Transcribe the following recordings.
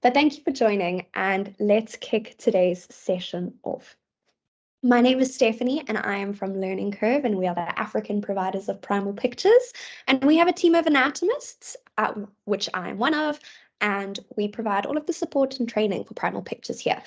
but thank you for joining, and let's kick today's session off. My name is Stephanie and I am from Learning Curve, and we are the African providers of Primal Pictures, and we have a team of anatomists, which I am one of, and we provide all of the support and training for Primal Pictures here.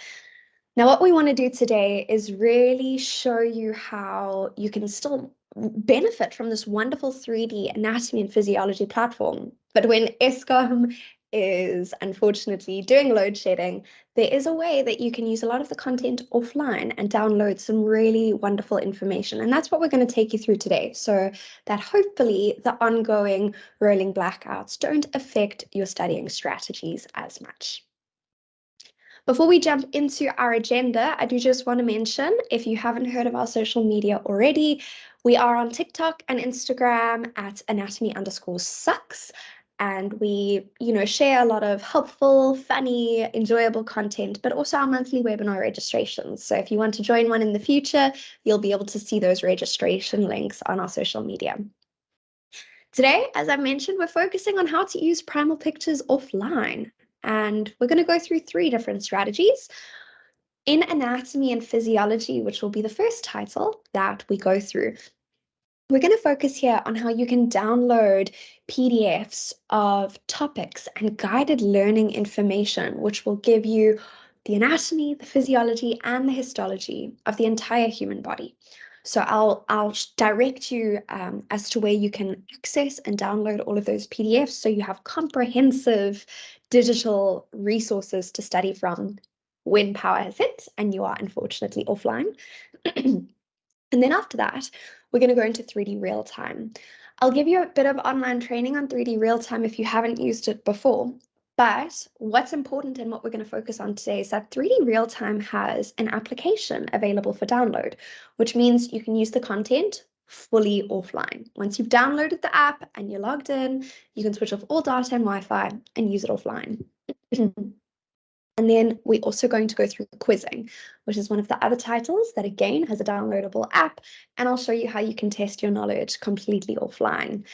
Now, what we want to do today is really show you how you can still benefit from this wonderful 3D anatomy and physiology platform. But when ESCOM is unfortunately doing load shedding, there is a way that you can use a lot of the content offline and download some really wonderful information. And that's what we're going to take you through today, so that hopefully the ongoing rolling blackouts don't affect your studying strategies as much. Before we jump into our agenda, I do just want to mention, if you haven't heard of our social media already, we are on TikTok and Instagram at anatomy_sucks. And we, share a lot of helpful, funny, enjoyable content, but also our monthly webinar registrations. So if you want to join one in the future, you'll be able to see those registration links on our social media. Today, as I mentioned, we're focusing on how to use Primal Pictures offline. And we're going to go through 3 different strategies. In anatomy and physiology, which will be the first title that we go through, we're going to focus here on how you can download PDFs of topics and guided learning information, which will give you the anatomy, the physiology, and the histology of the entire human body. So I'll direct you as to where you can access and download all of those PDFs, so you have comprehensive digital resources to study from when power has hit and you are unfortunately offline. And then after that, we're going to go into 3D real time. I'll give you a bit of online training on 3D real time if you haven't used it before. But what's important and what we're going to focus on today is that 3D real time has an application available for download, which means you can use the content fully offline. Once you've downloaded the app and you're logged in, you can switch off all data and Wi-Fi and use it offline. And then we're also going to go through quizzing, which is one of the other titles that again has a downloadable app, and I'll show you how you can test your knowledge completely offline.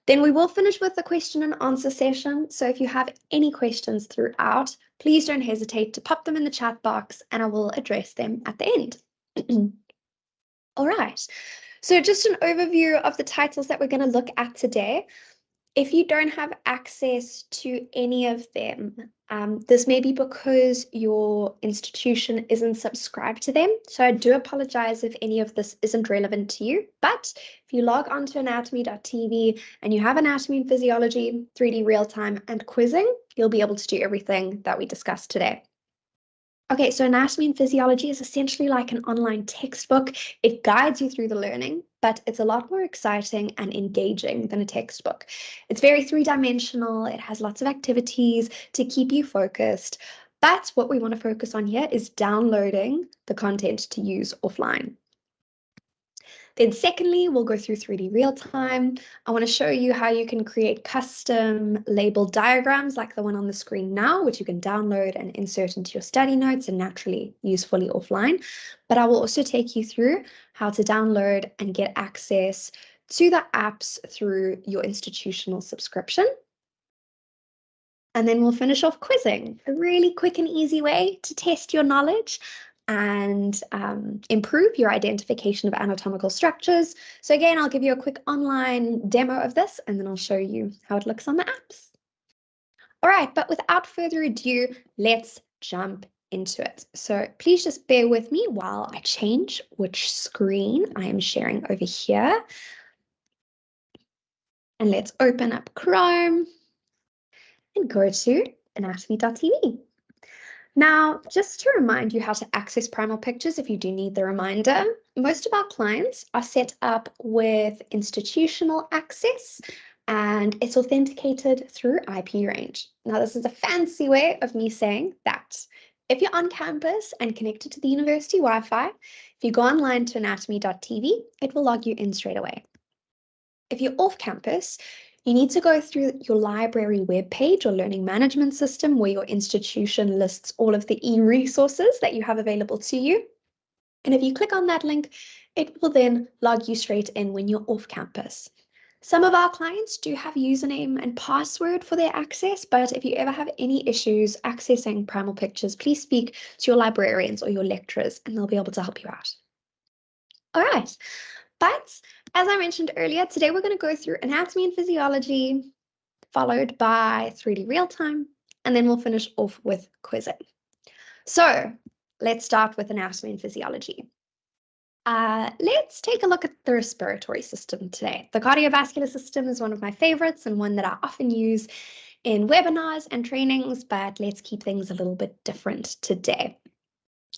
Then we will finish with the question and answer session. So if you have any questions throughout, please don't hesitate to pop them in the chat box and I will address them at the end. All right, so just an overview of the titles that we're going to look at today. If you don't have access to any of them, this may be because your institution isn't subscribed to them. So I do apologize if any of this isn't relevant to you. But if you log on to anatomy.tv and you have anatomy and physiology, 3D real time, and quizzing, you'll be able to do everything that we discussed today. Okay, so anatomy and physiology is essentially like an online textbook. It guides you through the learning, but it's a lot more exciting and engaging than a textbook. It's very 3-dimensional. It has lots of activities to keep you focused. But what we want to focus on here is downloading the content to use offline. Then secondly, we'll go through 3D real time. I want to show you how you can create custom labeled diagrams like the one on the screen now, which you can download and insert into your study notes and naturally use fully offline. But I will also take you through how to download and get access to the apps through your institutional subscription. And then we'll finish off quizzing, a really quick and easy way to test your knowledge and improve your identification of anatomical structures. So again, I'll give you a quick online demo of this, and then I'll show you how it looks on the apps. All right, but without further ado, let's jump into it. So please just bear with me while I change which screen I am sharing over here. And let's open up Chrome and go to anatomy.tv. Now, just to remind you how to access Primal Pictures, if you do need the reminder, most of our clients are set up with institutional access and it's authenticated through IP range. Now, this is a fancy way of me saying that if you're on campus and connected to the university Wi-Fi, if you go online to anatomy.tv, it will log you in straight away. If you're off campus, you need to go through your library webpage or learning management system where your institution lists all of the e-resources that you have available to you. And if you click on that link, it will then log you straight in when you're off campus. Some of our clients do have username and password for their access, but if you ever have any issues accessing Primal Pictures, please speak to your librarians or your lecturers and they'll be able to help you out. All right, but as I mentioned earlier, today we're going to go through anatomy and physiology, followed by 3D real-time, and then we'll finish off with quizzing. So let's start with anatomy and physiology. Let's take a look at the respiratory system today. The cardiovascular system is one of my favorites and one that I often use in webinars and trainings, but let's keep things a little bit different today.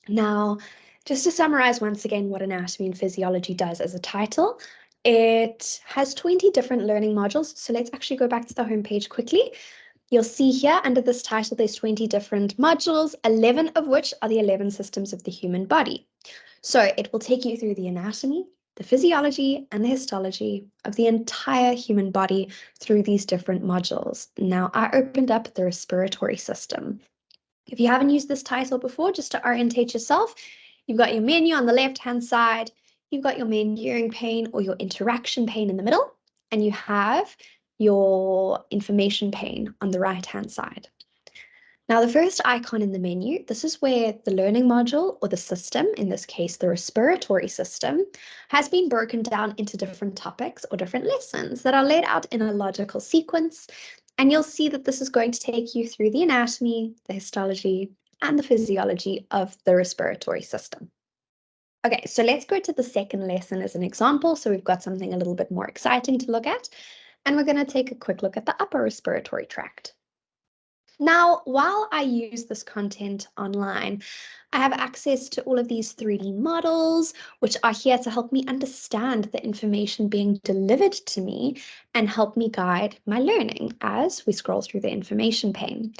Now, just to summarize once again what anatomy and physiology does as a title, it has 20 different learning modules. So let's actually go back to the homepage quickly. You'll see here under this title, there's 20 different modules, 11 of which are the 11 systems of the human body. So it will take you through the anatomy, the physiology, and the histology of the entire human body through these different modules. Now, I opened up the respiratory system. If you haven't used this title before, just to orientate yourself, you've got your menu on the left-hand side, you've got your main viewing pane or your interaction pane in the middle, and you have your information pane on the right-hand side. Now, the first icon in the menu, this is where the learning module or the system, in this case, the respiratory system, has been broken down into different topics or different lessons that are laid out in a logical sequence. And you'll see that this is going to take you through the anatomy, the histology, and the physiology of the respiratory system. Okay, so let's go to the second lesson as an example. So we've got something a little bit more exciting to look at. And we're going to take a quick look at the upper respiratory tract. Now, while I use this content online, I have access to all of these 3D models, which are here to help me understand the information being delivered to me and help me guide my learning as we scroll through the information pane.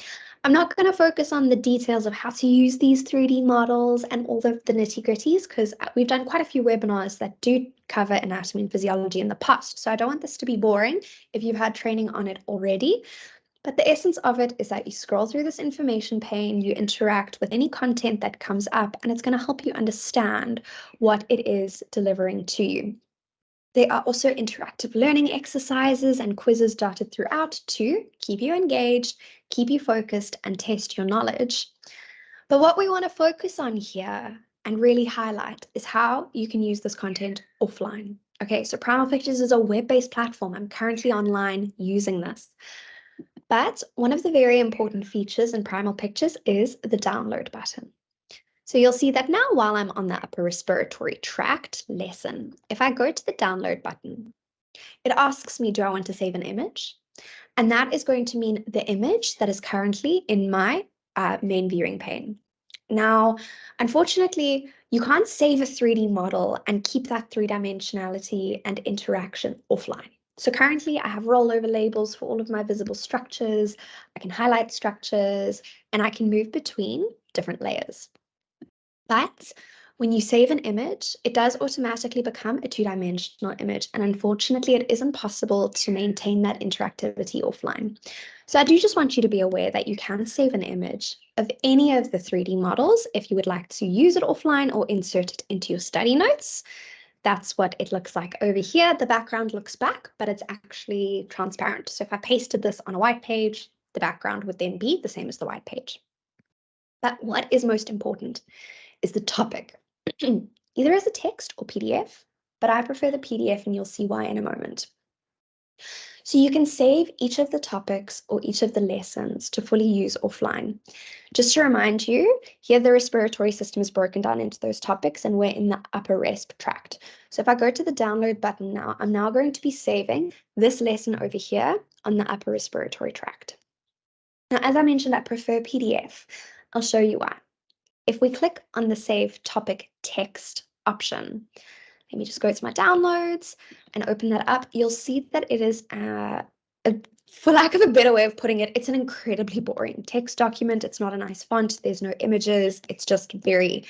I'm not going to focus on the details of how to use these 3D models and all of the nitty-gritties because we've done quite a few webinars that do cover anatomy and physiology in the past. So I don't want this to be boring if you've had training on it already. But the essence of it is that you scroll through this information pane, you interact with any content that comes up, and it's going to help you understand what it is delivering to you. There are also interactive learning exercises and quizzes dotted throughout to keep you engaged, keep you focused, and test your knowledge. But what we want to focus on here and really highlight is how you can use this content offline. Okay, so Primal Pictures is a web-based platform. I'm currently online using this. But one of the very important features in Primal Pictures is the download button. So you'll see that now while I'm on the upper respiratory tract lesson, if I go to the download button, it asks me, do I want to save an image? And that is going to mean the image that is currently in my main viewing pane. Now, unfortunately, you can't save a 3D model and keep that three-dimensionality and interaction offline. So currently I have rollover labels for all of my visible structures. I can highlight structures and I can move between different layers. But when you save an image, it does automatically become a two-dimensional image. And unfortunately, it isn't possible to maintain that interactivity offline. So I do just want you to be aware that you can save an image of any of the 3D models if you would like to use it offline or insert it into your study notes. That's what it looks like over here. The background looks black, but it's actually transparent. So if I pasted this on a white page, the background would then be the same as the white page. But what is most important is the topic, either as a text or PDF, but I prefer the PDF and you'll see why in a moment. So you can save each of the topics or each of the lessons to fully use offline. Just to remind you, here the respiratory system is broken down into those topics and we're in the upper resp tract. So if I go to the download button now, I'm now going to be saving this lesson over here on the upper respiratory tract. Now, as I mentioned, I prefer PDF. I'll show you why. If we click on the Save Topic Text option, let me just go to my downloads and open that up. You'll see that it is, for lack of a better way of putting it, it's an incredibly boring text document. It's not a nice font. There's no images. It's just very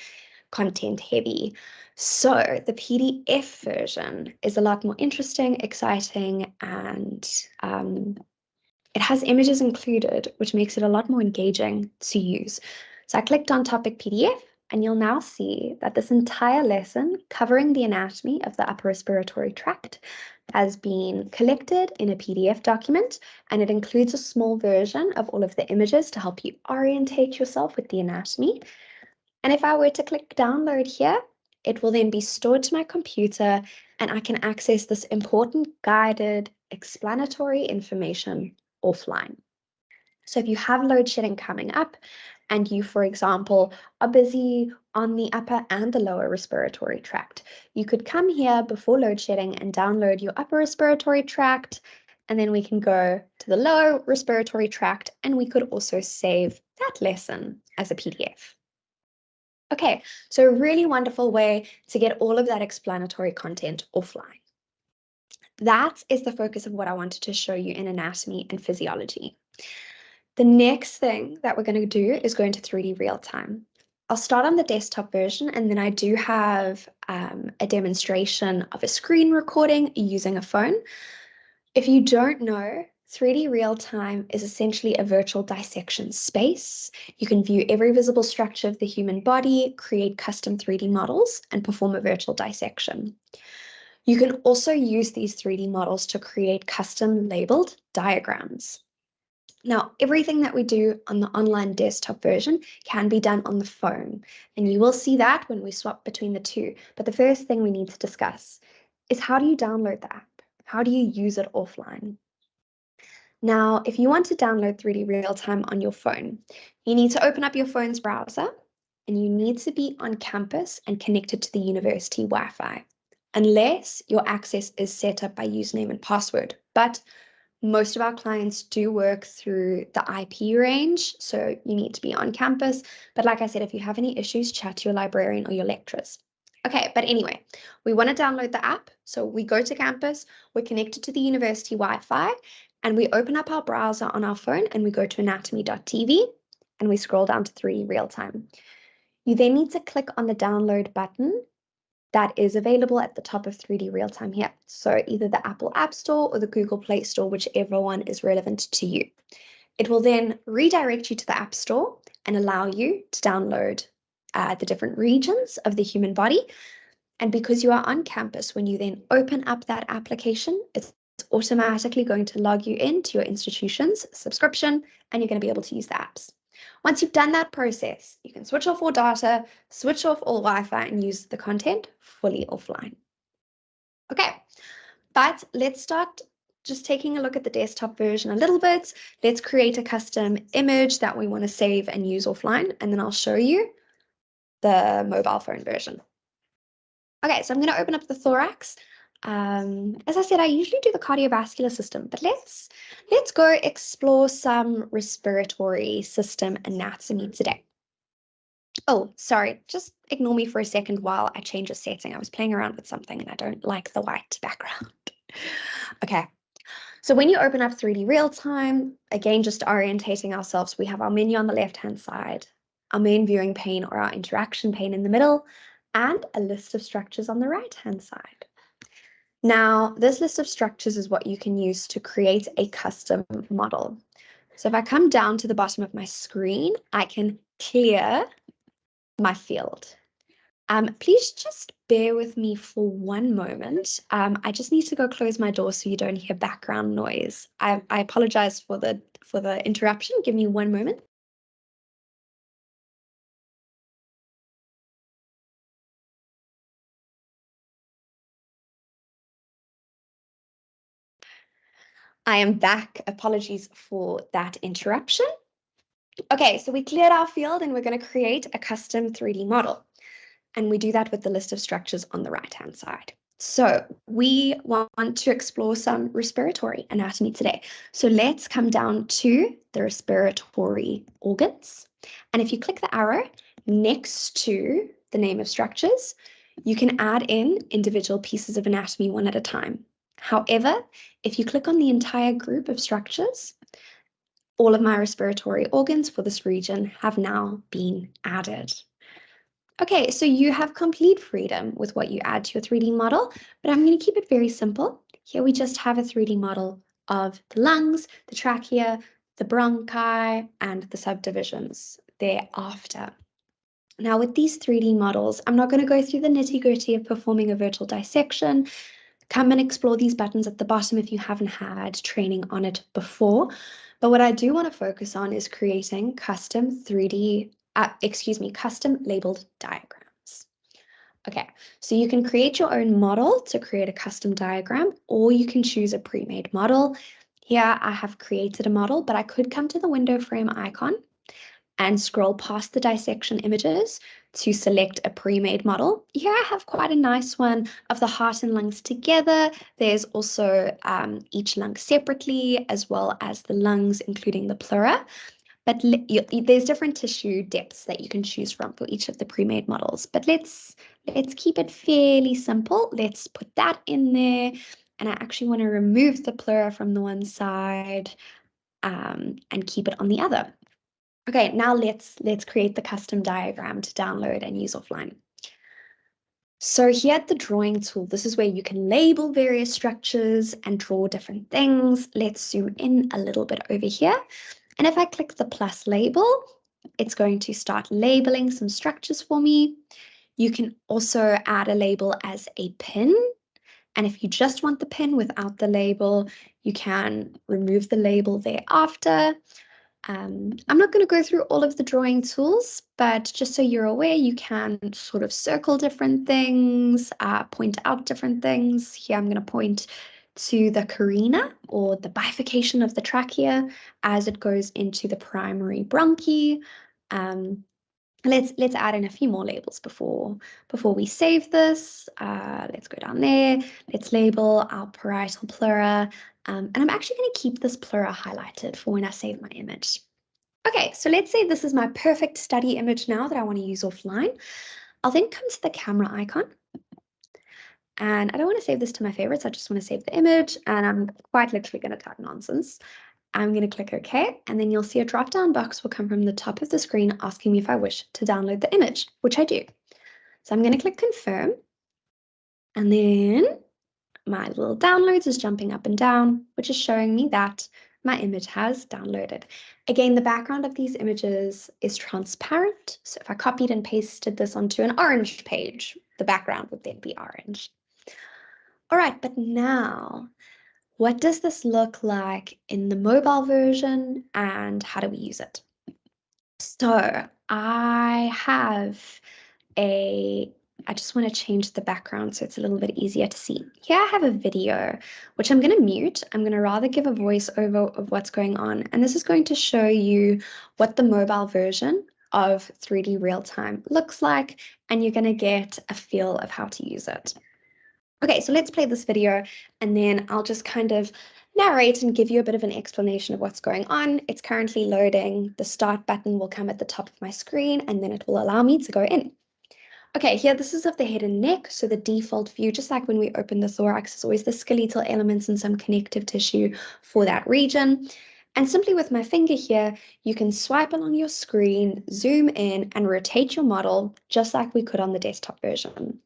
content heavy. So the PDF version is a lot more interesting, exciting, and it has images included, which makes it a lot more engaging to use. So I clicked on Topic PDF, and you'll now see that this entire lesson covering the anatomy of the upper respiratory tract has been collected in a PDF document, and it includes a small version of all of the images to help you orientate yourself with the anatomy. And if I were to click download here, it will then be stored to my computer and I can access this important guided explanatory information offline. So if you have load shedding coming up and you, for example, are busy on the upper and the lower respiratory tract, you could come here before load shedding and download your upper respiratory tract, and then we can go to the lower respiratory tract and we could also save that lesson as a PDF. Okay, so a really wonderful way to get all of that explanatory content offline. That is the focus of what I wanted to show you in anatomy and physiology. The next thing that we're going to do is go into 3D real time. I'll start on the desktop version, and then I do have a demonstration of a screen recording using a phone. If you don't know, 3D real time is essentially a virtual dissection space. You can view every visible structure of the human body, create custom 3D models, and perform a virtual dissection. You can also use these 3D models to create custom labeled diagrams. Now, everything that we do on the online desktop version can be done on the phone, and you will see that when we swap between the two. But the first thing we need to discuss is, how do you download the app? How do you use it offline? Now, if you want to download 3D real time on your phone, you need to open up your phone's browser, and you need to be on campus and connected to the university Wi-Fi, unless your access is set up by username and password. But most of our clients do work through the IP range, so you need to be on campus. But like I said, if you have any issues, chat to your librarian or your lecturers. Okay, but anyway, we want to download the app. So we go to campus, we're connected to the university Wi-Fi, and we open up our browser on our phone and we go to anatomy.tv and we scroll down to 3D real time. You then need to click on the download button that is available at the top of 3D real time here. So either the Apple App Store or the Google Play Store, whichever one is relevant to you. It will then redirect you to the App Store and allow you to download the different regions of the human body. And because you are on campus, when you then open up that application, it's automatically going to log you into your institution's subscription, and you're going to be able to use the apps. Once you've done that process, you can switch off all data, switch off all Wi-Fi, and use the content fully offline. Okay, but let's start just taking a look at the desktop version a little bit. Let's create a custom image that we want to save and use offline, and then I'll show you the mobile phone version. Okay, so I'm going to open up the thorax. As I said, I usually do the cardiovascular system, but let's go explore some respiratory system anatomy today. Oh, sorry, just ignore me for a second while I change a setting. I was playing around with something and I don't like the white background. Okay, so when you open up 3D real time, again, just orientating ourselves, we have our menu on the left-hand side, our main viewing pane or our interaction pane in the middle, and a list of structures on the right-hand side. Now, this list of structures is what you can use to create a custom model. So if I come down to the bottom of my screen, I can clear my field. Please just bear with me for one moment. I just need to go close my door so you don't hear background noise. I apologize for the interruption. Give me one moment. I am back. Apologies for that interruption. Okay, so we cleared our field and we're going to create a custom 3D model. And we do that with the list of structures on the right-hand side. So we want to explore some respiratory anatomy today. So let's come down to the respiratory organs. And if you click the arrow next to the name of structures, you can add in individual pieces of anatomy one at a time. However, if you click on the entire group of structures, all of my respiratory organs for this region have now been added. Okay, so you have complete freedom with what you add to your 3D model, but I'm going to keep it very simple. Here we just have a 3D model of the lungs, the trachea, the bronchi, and the subdivisions thereafter. Now with these 3D models, I'm not going to go through the nitty-gritty of performing a virtual dissection. Come and explore these buttons at the bottom if you haven't had training on it before. But what I do want to focus on is creating custom custom labeled diagrams. Okay, so you can create your own model to create a custom diagram, or you can choose a pre-made model. Here I have created a model, but I could come to the window frame icon and scroll past the dissection images to select a pre-made model. Here I have quite a nice one of the heart and lungs together. There's also each lung separately, as well as the lungs, including the pleura. But there's different tissue depths that you can choose from for each of the pre-made models. But let's keep it fairly simple. Let's put that in there. And I actually want to remove the pleura from the one side and keep it on the other. Okay, now let's create the custom diagram to download and use offline. So here at the drawing tool, this is where you can label various structures and draw different things. Let's zoom in a little bit over here. And if I click the plus label, it's going to start labeling some structures for me. You can also add a label as a pin. And if you just want the pin without the label, you can remove the label thereafter. I'm not going to go through all of the drawing tools, but just so you're aware, you can sort of circle different things, point out different things. Here I'm going to point to the carina, or the bifurcation of the trachea as it goes into the primary bronchi. Let's add in a few more labels before we save this. Let's go down there. Let's label our parietal pleura. And I'm actually going to keep this pleura highlighted for when I save my image. Okay, so let's say this is my perfect study image now that I want to use offline. I'll then come to the camera icon. And I don't want to save this to my favorites. I just want to save the image. And I'm quite literally going to type nonsense. I'm going to click OK. And then you'll see a drop-down box will come from the top of the screen asking me if I wish to download the image, which I do. So I'm going to click confirm. And then my little downloads is jumping up and down, which is showing me that my image has downloaded. Again, the background of these images is transparent. So if I copied and pasted this onto an orange page, the background would then be orange. All right, but now, what does this look like in the mobile version and how do we use it? So I just want to change the background so it's a little bit easier to see. Here I have a video, which I'm going to mute. I'm going to rather give a voiceover of what's going on. And this is going to show you what the mobile version of 3D real-time looks like, and you're going to get a feel of how to use it. Okay, so let's play this video, and then I'll just kind of narrate and give you a bit of an explanation of what's going on. It's currently loading. The start button will come at the top of my screen, and then it will allow me to go in. Okay, here, this is of the head and neck. So the default view, just like when we open the thorax, is always the skeletal elements and some connective tissue for that region. And simply with my finger here, you can swipe along your screen, zoom in, and rotate your model, just like we could on the desktop version.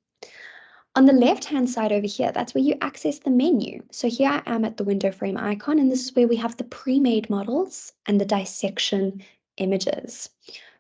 On the left-hand side over here, that's where you access the menu. So here I am at the window frame icon, and this is where we have the pre-made models and the dissection images.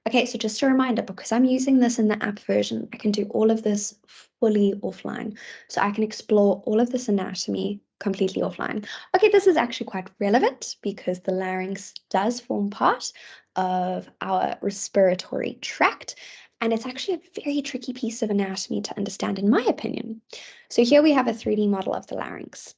Okay, so just a reminder, because I'm using this in the app version, I can do all of this fully offline. So I can explore all of this anatomy completely offline. Okay, this is actually quite relevant because the larynx does form part of our respiratory tract. And it's actually a very tricky piece of anatomy to understand, in my opinion. So here we have a 3D model of the larynx.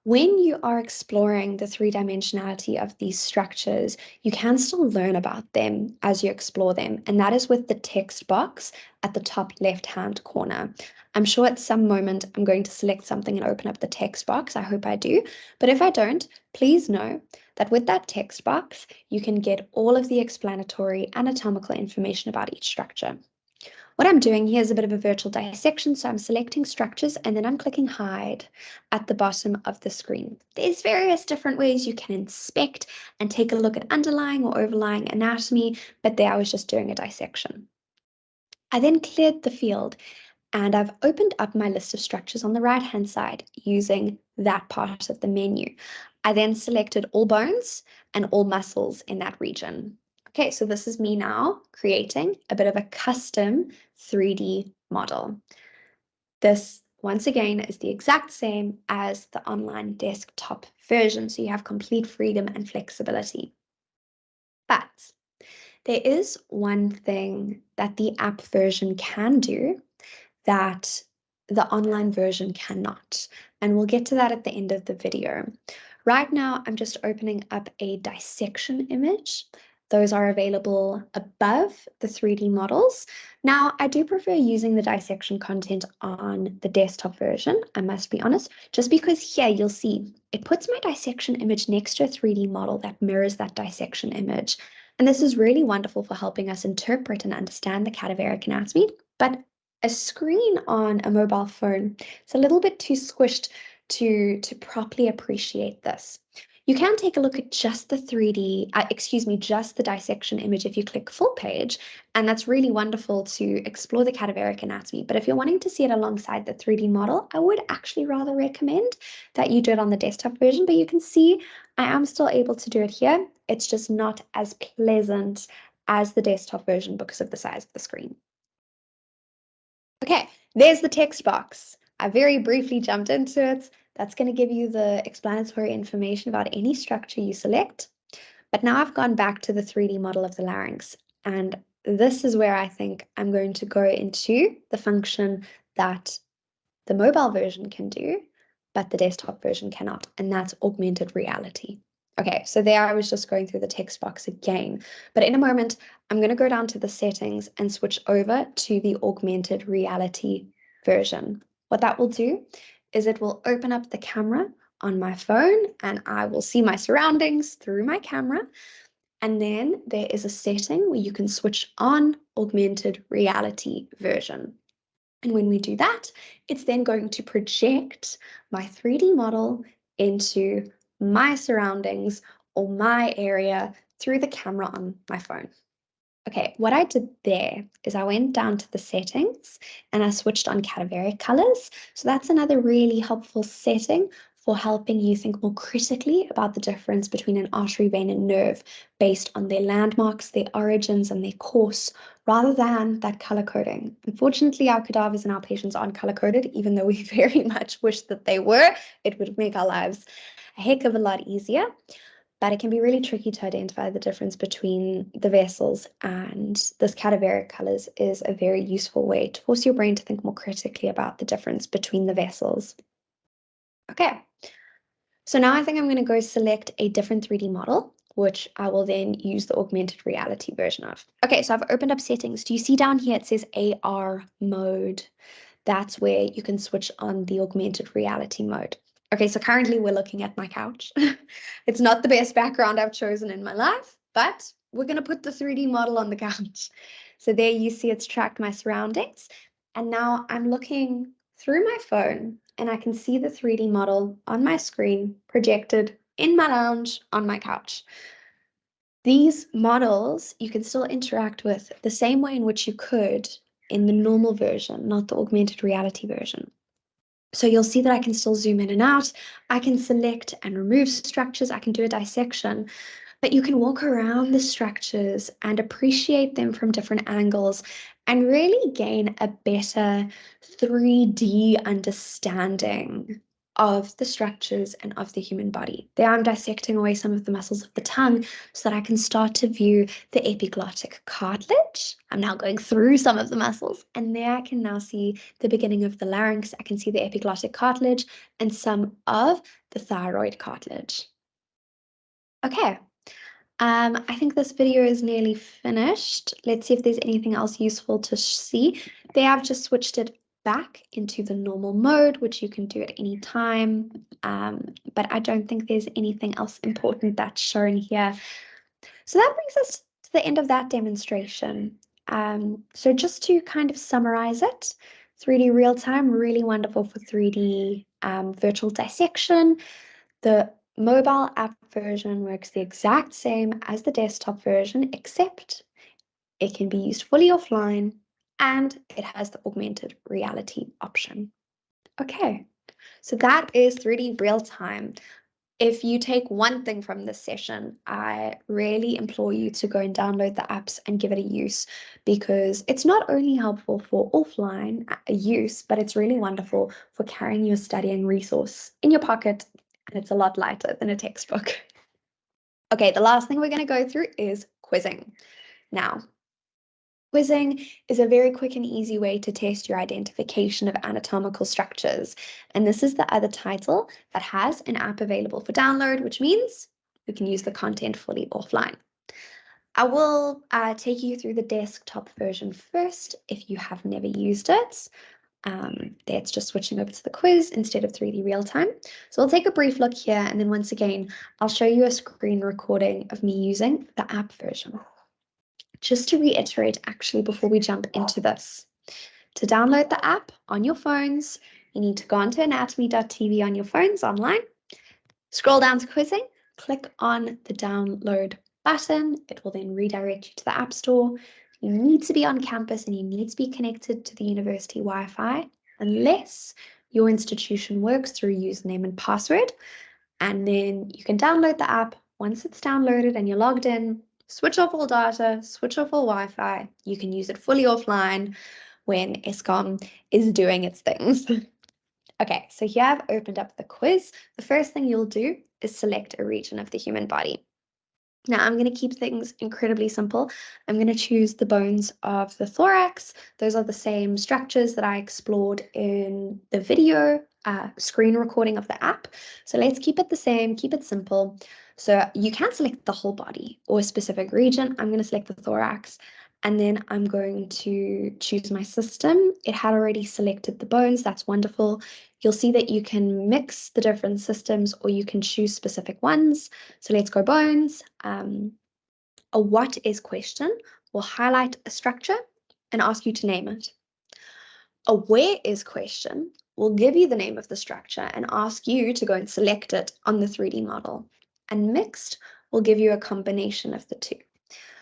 When you are exploring the three-dimensionality of these structures, you can still learn about them as you explore them, and that is with the text box at the top left-hand corner. I'm sure at some moment I'm going to select something and open up the text box. I hope I do, but if I don't, please know that with that text box, you can get all of the explanatory anatomical information about each structure. What I'm doing here is a bit of a virtual dissection, so I'm selecting structures and then I'm clicking hide at the bottom of the screen. There's various different ways you can inspect and take a look at underlying or overlying anatomy, but there I was just doing a dissection. I then cleared the field and I've opened up my list of structures on the right-hand side using that part of the menu. I then selected all bones and all muscles in that region. Okay, so this is me now creating a bit of a custom 3D model. This once again, is the exact same as the online desktop version, so you have complete freedom and flexibility. But there is one thing that the app version can do that the online version cannot, and we'll get to that at the end of the video. Right now, I'm just opening up a dissection image. Those are available above the 3D models. Now, I do prefer using the dissection content on the desktop version, I must be honest, just because here you'll see it puts my dissection image next to a 3D model that mirrors that dissection image. And this is really wonderful for helping us interpret and understand the cadaveric anatomy. But a screen on a mobile phone, it's a little bit too squished to properly appreciate this. You can take a look at just the 3D, just the dissection image if you click full page, and that's really wonderful to explore the cadaveric anatomy. But if you're wanting to see it alongside the 3D model, I would actually rather recommend that you do it on the desktop version, but you can see I am still able to do it here. It's just not as pleasant as the desktop version because of the size of the screen. Okay, there's the text box. I very briefly jumped into it. That's going to give you the explanatory information about any structure you select. But now I've gone back to the 3D model of the larynx. And this is where I think I'm going to go into the function that the mobile version can do, but the desktop version cannot. And that's augmented reality. Okay, so there I was just going through the text box again. But in a moment, I'm going to go down to the settings and switch over to the augmented reality version. What that will do is it will open up the camera on my phone and I will see my surroundings through my camera. And then there is a setting where you can switch on augmented reality version. And when we do that, it's then going to project my 3D model into my surroundings or my area through the camera on my phone. Okay, what I did there is I went down to the settings and I switched on cadaveric colors. So that's another really helpful setting for helping you think more critically about the difference between an artery, vein, and nerve based on their landmarks, their origins, and their course, rather than that color coding. Unfortunately, our cadavers and our patients aren't color coded, even though we very much wish that they were. It would make our lives a heck of a lot easier. But it can be really tricky to identify the difference between the vessels, and this cadaveric colors is a very useful way to force your brain to think more critically about the difference between the vessels. Okay, so now I think I'm going to go select a different 3D model, which I will then use the augmented reality version of. Okay, so I've opened up settings. Do you see down here it says AR mode? That's where you can switch on the augmented reality mode. Okay, so currently we're looking at my couch. It's not the best background I've chosen in my life, but we're going to put the 3D model on the couch. So there you see it's tracked my surroundings. And now I'm looking through my phone and I can see the 3D model on my screen projected in my lounge on my couch. These models you can still interact with the same way in which you could in the normal version, not the augmented reality version. So you'll see that I can still zoom in and out. I can select and remove structures. I can do a dissection, but you can walk around the structures and appreciate them from different angles and really gain a better 3D understanding of the structures and of the human body. There I'm dissecting away some of the muscles of the tongue so that I can start to view the epiglottic cartilage. I'm now going through some of the muscles, and there I can now see the beginning of the larynx. I can see the epiglottic cartilage and some of the thyroid cartilage. Okay, I think this video is nearly finished. Let's see if there's anything else useful to see. There I've just switched it back into the normal mode, which you can do at any time. But I don't think there's anything else important that's shown here. So that brings us to the end of that demonstration. So just to kind of summarize it, 3D real time, really wonderful for 3D virtual dissection. The mobile app version works the exact same as the desktop version, except it can be used fully offline and it has the augmented reality option. Okay, so that is 3D real time. If you take one thing from this session, I really implore you to go and download the apps and give it a use, because it's not only helpful for offline use, but it's really wonderful for carrying your studying resource in your pocket, and it's a lot lighter than a textbook. Okay, the last thing we're going to go through is quizzing. Now, quizzing is a very quick and easy way to test your identification of anatomical structures. And this is the other title that has an app available for download, which means you can use the content fully offline. I will take you through the desktop version first if you have never used it. That's just switching over to the quiz instead of 3D real time. So I'll take a brief look here, and then once again, I'll show you a screen recording of me using the app version. Just to reiterate, actually, before we jump into this, to download the app on your phones, you need to go onto anatomy.tv on your phones online, scroll down to quizzing, click on the download button. It will then redirect you to the App Store. You need to be on campus and you need to be connected to the university Wi-Fi, unless your institution works through username and password. And then you can download the app. Once it's downloaded and you're logged in, switch off all data, switch off all Wi-Fi. You can use it fully offline when ESCOM is doing its things. Okay, so here I've opened up the quiz. The first thing you'll do is select a region of the human body. Now, I'm going to keep things incredibly simple. I'm going to choose the bones of the thorax. Those are the same structures that I explored in the video screen recording of the app. So let's keep it the same, keep it simple. So you can select the whole body or a specific region. I'm going to select the thorax, and then I'm going to choose my system. It had already selected the bones. That's wonderful. You'll see that you can mix the different systems or you can choose specific ones. So let's go bones. A what is question will highlight a structure and ask you to name it. A where is question will give you the name of the structure and ask you to go and select it on the 3D model. And mixed will give you a combination of the two.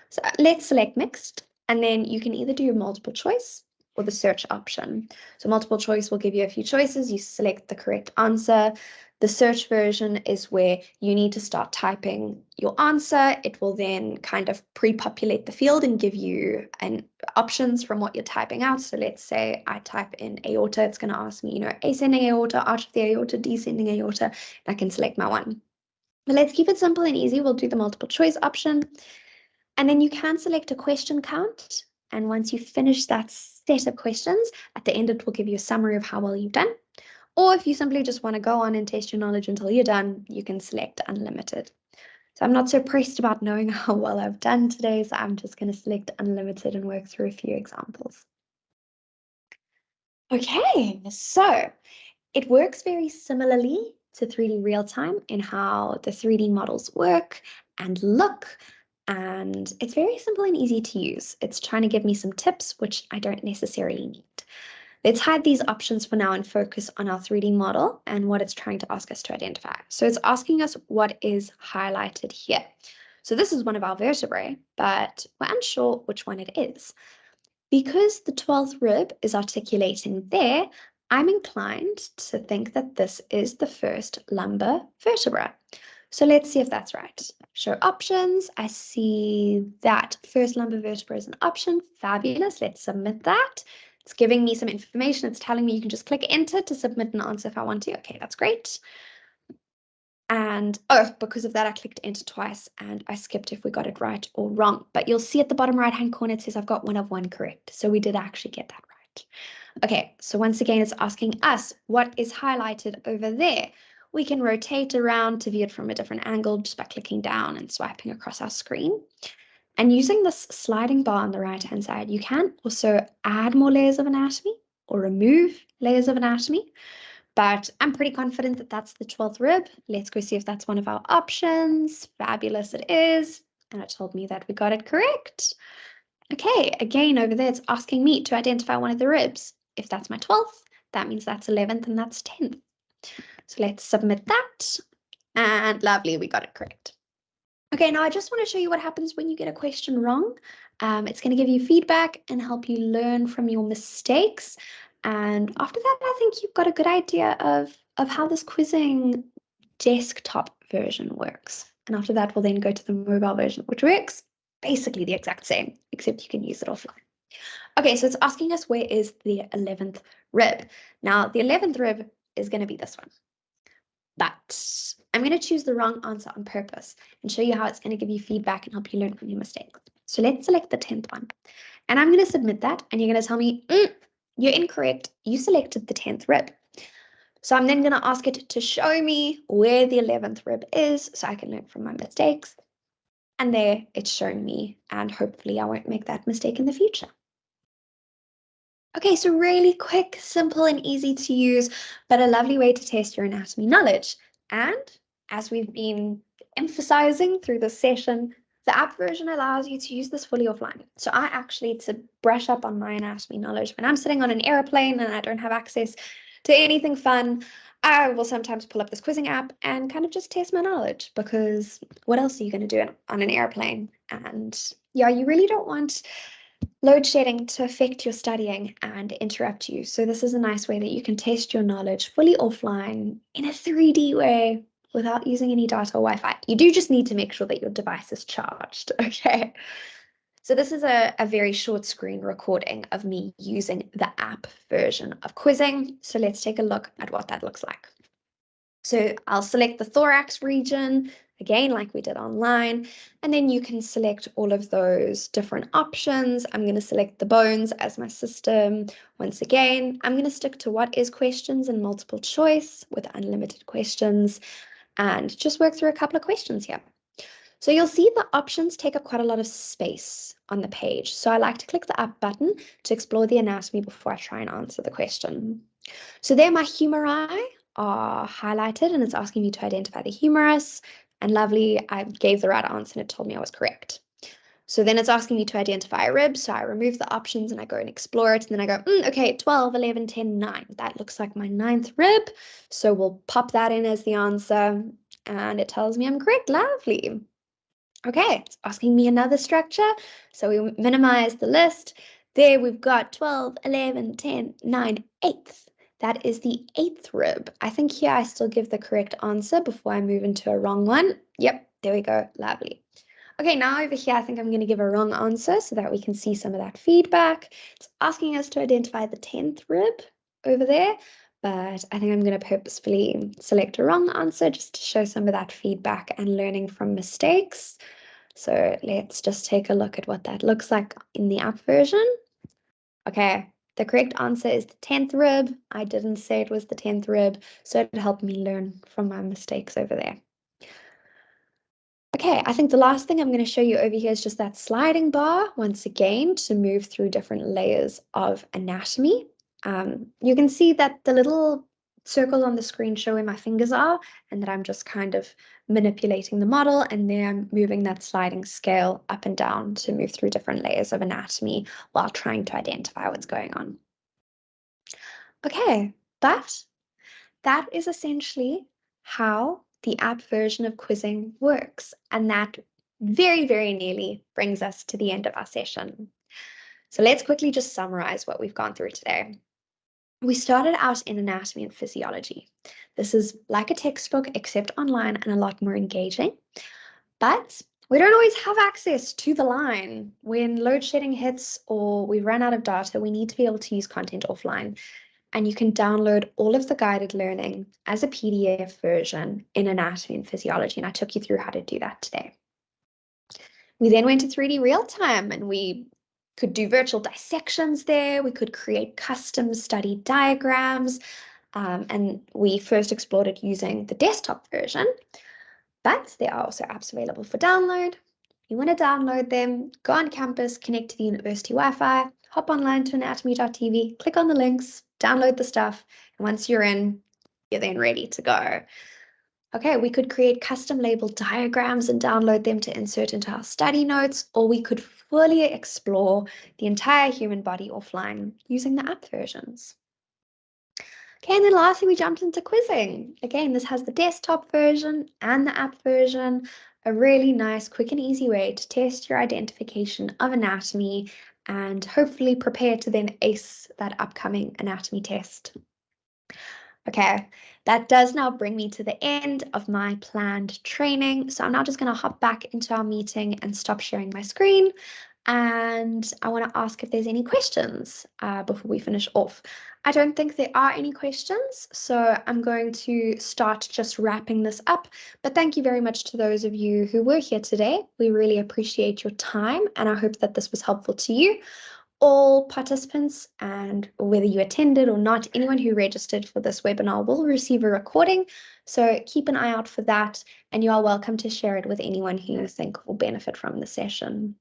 So let's select mixed, and then you can either do multiple choice or the search option. So multiple choice will give you a few choices. You select the correct answer. The search version is where you need to start typing your answer. It will then kind of pre-populate the field and give you options from what you're typing out. So let's say I type in aorta, it's going to ask me, ascending aorta, arch of the aorta, descending aorta, and I can select my one. But let's keep it simple and easy. We'll do the multiple choice option. And then you can select a question count. And once you finish that set of questions, at the end, it will give you a summary of how well you've done. Or if you simply just want to go on and test your knowledge until you're done, you can select unlimited. So I'm not so pressed about knowing how well I've done today, so I'm just going to select unlimited and work through a few examples. Okay, so it works very similarly to 3D real time in how the 3D models work and look. And it's very simple and easy to use. It's trying to give me some tips, which I don't necessarily need. Let's hide these options for now and focus on our 3D model and what it's trying to ask us to identify. So it's asking us what is highlighted here. So this is one of our vertebrae, but we're unsure which one it is. Because the 12th rib is articulating there, I'm inclined to think that this is the first lumbar vertebra. So let's see if that's right. Show options. I see that first lumbar vertebra is an option. Fabulous. Let's submit that. It's giving me some information. It's telling me you can just click enter to submit an answer if I want to. Okay, that's great. And because of that, I clicked enter twice and I skipped if we got it right or wrong. But you'll see at the bottom right-hand corner, it says I've got 1 of 1 correct. So we did actually get that right. Okay, so once again, it's asking us what is highlighted over there. We can rotate around to view it from a different angle just by clicking down and swiping across our screen. And using this sliding bar on the right-hand side, you can also add more layers of anatomy or remove layers of anatomy. But I'm pretty confident that that's the 12th rib. Let's go see if that's one of our options. Fabulous, it is. And it told me that we got it correct. Okay, again, over there, it's asking me to identify one of the ribs. If that's my 12th, that means that's 11th and that's 10th. So let's submit that. And lovely, we got it correct. Okay, now I just want to show you what happens when you get a question wrong. It's going to give you feedback and help you learn from your mistakes. And after that, I think you've got a good idea of how this quizzing desktop version works. And after that, we'll then go to the mobile version, which works basically the exact same, except you can use it offline. Okay, so it's asking us where is the 11th rib. Now, the 11th rib is going to be this one. But I'm going to choose the wrong answer on purpose and show you how it's going to give you feedback and help you learn from your mistakes. So let's select the 10th one. And I'm going to submit that, and you're going to tell me, you're incorrect. You selected the 10th rib. So I'm then going to ask it to show me where the 11th rib is so I can learn from my mistakes. And there it's shown me, and hopefully I won't make that mistake in the future. Okay, so really quick, simple, and easy to use, but a lovely way to test your anatomy knowledge. And as we've been emphasizing through this session, the app version allows you to use this fully offline. So I actually, to brush up on my anatomy knowledge, when I'm sitting on an airplane and I don't have access to anything fun, I will sometimes pull up this quizzing app and kind of just test my knowledge, because what else are you going to do on an airplane? And yeah, you really don't want load shedding to affect your studying and interrupt you. So this is a nice way that you can test your knowledge fully offline in a 3D way without using any data or Wi-Fi. You do just need to make sure that your device is charged, okay? So this is a very short screen recording of me using the app version of quizzing. So let's take a look at what that looks like. So I'll select the thorax region, again, like we did online, and then you can select all of those different options. I'm going to select the bones as my system. Once again, I'm going to stick to what is questions and multiple choice with unlimited questions, and just work through a couple of questions here. So you'll see the options take up quite a lot of space on the page. So I like to click the up button to explore the anatomy before I try and answer the question. So there my humeri are highlighted, and it's asking me to identify the humerus. And lovely, I gave the right answer and it told me I was correct. So then it's asking me to identify a rib. So I remove the options and I go and explore it. And then I go, okay, 12, 11, 10, 9. That looks like my 9th rib. So we'll pop that in as the answer. And it tells me I'm correct. Lovely. Okay, it's asking me another structure. So we minimize the list. There we've got 12, 11, 10, 9, 8th. That is the 8th rib. I think here I still give the correct answer before I move into a wrong one. Yep, there we go. Lovely. Okay, now over here, I think I'm going to give a wrong answer so that we can see some of that feedback. It's asking us to identify the 10th rib over there, but I think I'm going to purposefully select a wrong answer just to show some of that feedback and learning from mistakes. So let's just take a look at what that looks like in the app version. Okay, the correct answer is the 10th rib. I didn't say it was the 10th rib, so it helped me learn from my mistakes over there. Okay, I think the last thing I'm going to show you over here is just that sliding bar, once again, to move through different layers of anatomy. You can see that the little circles on the screen show where my fingers are, and that I'm just kind of manipulating the model, and then I'm moving that sliding scale up and down to move through different layers of anatomy while trying to identify what's going on. Okay, but that is essentially how the app version of quizzing works. And that very, very nearly brings us to the end of our session. So let's quickly just summarize what we've gone through today. We started out in anatomy and physiology. This is like a textbook, except online and a lot more engaging. But we don't always have access to the line. When load shedding hits or we run out of data, we need to be able to use content offline. And you can download all of the guided learning as a PDF version in anatomy and physiology. And I took you through how to do that today. We then went to 3D real time, and we could do virtual dissections there. We could create custom study diagrams. And we first explored it using the desktop version. But there are also apps available for download. If you want to download them, go on campus, connect to the university Wi-Fi, hop online to anatomy.tv, click on the links, download the stuff, and once you're in, you're then ready to go. Okay, we could create custom labeled diagrams and download them to insert into our study notes, or we could fully explore the entire human body offline using the app versions. Okay, and then lastly, we jumped into quizzing. Again, this has the desktop version and the app version, a really nice, quick and easy way to test your identification of anatomy and hopefully prepare to then ace that upcoming anatomy test. Okay, that does now bring me to the end of my planned training. So I'm now just going to hop back into our meeting and stop sharing my screen. And I want to ask if there's any questions before we finish off. I don't think there are any questions, so I'm going to start just wrapping this up. But thank you very much to those of you who were here today. We really appreciate your time, and I hope that this was helpful to you. All participants, and whether you attended or not, anyone who registered for this webinar will receive a recording. So keep an eye out for that, and you are welcome to share it with anyone who you think will benefit from the session.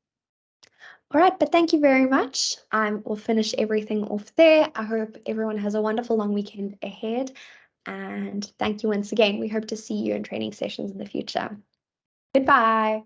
All right, but thank you very much. We'll finish everything off there. I hope everyone has a wonderful long weekend ahead. And thank you once again. We hope to see you in training sessions in the future. Goodbye.